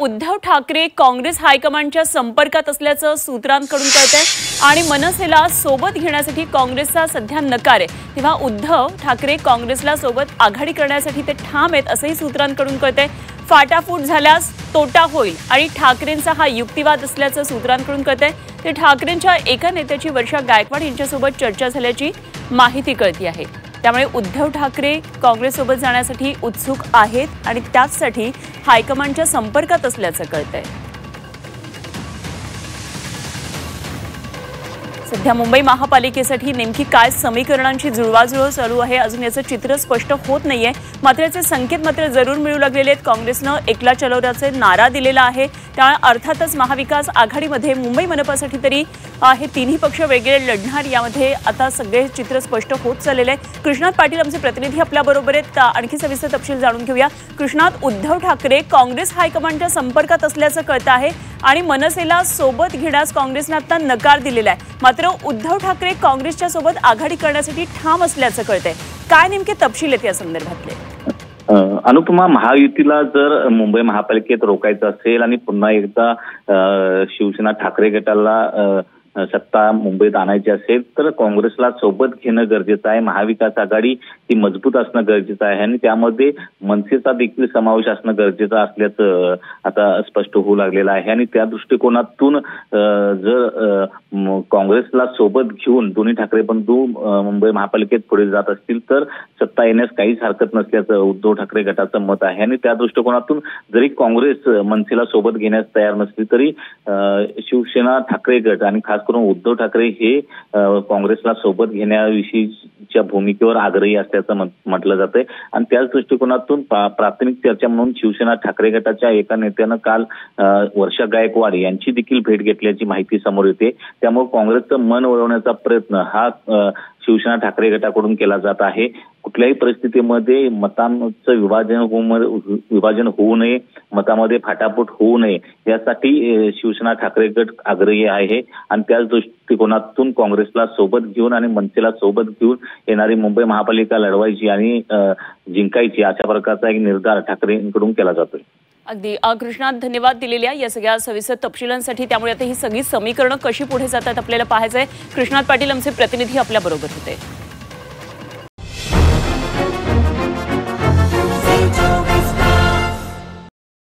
उद्धव ठाकरे काँग्रेस हायकमांडच्या संपर्कात असल्याचं सूत्रांकडून कळतंय आणि मनसेला सोबत घेण्यासाठी काँग्रेसचा सध्या नकार आहे। तेव्हा उद्धव ठाकरे काँग्रेसला सोबत आघाडी करण्यासाठी ते ठाम आहेत असंही सूत्रांकडून कळतंय। फाटाफूट झाल्यास तोटा होईल आणि ठाकरेंचा हा युक्तिवाद असल्याचं सूत्रांकडून कळतंय। ते ठाकरेंच्या एका नेत्याची वर्षा गायकवाड यांच्यासोबत चर्चा झाल्याची माहिती कळती आहे। त्यामुळे उद्धव ठाकरे काँग्रेससोबत जाण्यासाठी उत्सुक आहेत आणि त्यासाठी हायकमांडच्या संपर्कात असल्याचं कळतंय। सध्या मुंबई महापालिकेसाठी नेमकी काय समीकरणांची जुळवाजुळव चालू आहे अजून याचं चित्र स्पष्ट होत नाहीये। मात्र याचे संकेत मात्र जरूर मिळू लागलेले आहेत। काँग्रेसनं एकला चलोराचे नारा दिलेला आहे, त्यामुळे अर्थातच महाविकास आघाडीमध्ये मुंबई मनपासाठी तरी हे तिन्ही पक्ष वेगळे लढणार यामध्ये आता सगळे चित्र स्पष्ट होत चाललेले आहे। कृष्णात पाटील आमचे प्रतिनिधी आपल्या बरोबर आहेत, आणखी सविस्तर तपशील जाणून घेऊया। कृष्णात, उद्धव ठाकरे काँग्रेस हायकमांडच्या संपर्कात असल्याचं कळतं आहे आणि मनसेला सोबत घेण्यास काँग्रेसने आता नकार दिलेला आहे। मात्र उद्धव ठाकरे काँग्रेसच्या सोबत आघाडी करण्यासाठी ठाम असल्याचं कळतंय। काय नेमके तपशील आहेत या संदर्भातले? अनुपमा, महायुतीला जर मुंबई महापालिकेत रोखायचं असेल आणि पुन्हा एकदा शिवसेना ठाकरे गटाला सत्ता मुंबईत आणायची असेल तर काँग्रेसला सोबत घेणं गरजेचं आहे। महाविकास आघाडी ही मजबूत असणं गरजेचं आहे आणि त्यामध्ये मनसेचा देखील समावेश असणं गरजेचं असल्याचं आता स्पष्ट होऊ लागलेलं आहे। आणि त्या दृष्टिकोनातून जर काँग्रेसला सोबत घेऊन दोन्ही ठाकरे बंधू मुंबई महापालिकेत पुढे जात असतील तर सत्ता येण्यास काहीच हरकत नसल्याचं उद्धव ठाकरे गटाचं मत आहे। आणि त्या दृष्टिकोनातून जरी काँग्रेस मनसेला सोबत घेण्यास तयार नसली तरी शिवसेना ठाकरे गट आणि खास करून उद्धव ठाकरे हे काँग्रेसला सोबत घेण्याविषयीच्या भूमिकेवर आग्रही असल्याचं म्हटलं जातंय। आणि त्याच दृष्टिकोनातून प्राथमिक चर्चा म्हणून शिवसेना ठाकरे गटाच्या एका नेत्यानं काल वर्षा गायकवाड यांची देखील भेट घेतल्याची माहिती समोर येते। त्यामुळे काँग्रेसचं मन वळवण्याचा प्रयत्न हा शिवसेना ठाकरे गटाकडून केला जात आहे। कुठल्याही परिस्थितीमध्ये मतांचं विभाजन होऊ नये, मतामध्ये फाटाफूट होऊ नये यासाठी शिवसेना ठाकरे गट आग्रही आहे। आणि त्याच दृष्टिकोनातून काँग्रेसला सोबत घेऊन आणि मनसेला सोबत घेऊन येणारी मुंबई महापालिका लढवायची आणि जिंकायची अशा प्रकारचा एक निर्धार ठाकरेंकडून केला जातोय। अगदी कृष्णात, धन्यवाद दिलेल्या या सगळ्या सविस्तर तपशिलांसाठी। त्यामुळे आता ही सगळी समीकरणं कशी पुढे जातात आपल्याला पाहायचंय। कृष्णात पाटील आमचे प्रतिनिधी आपल्या बरोबर होते।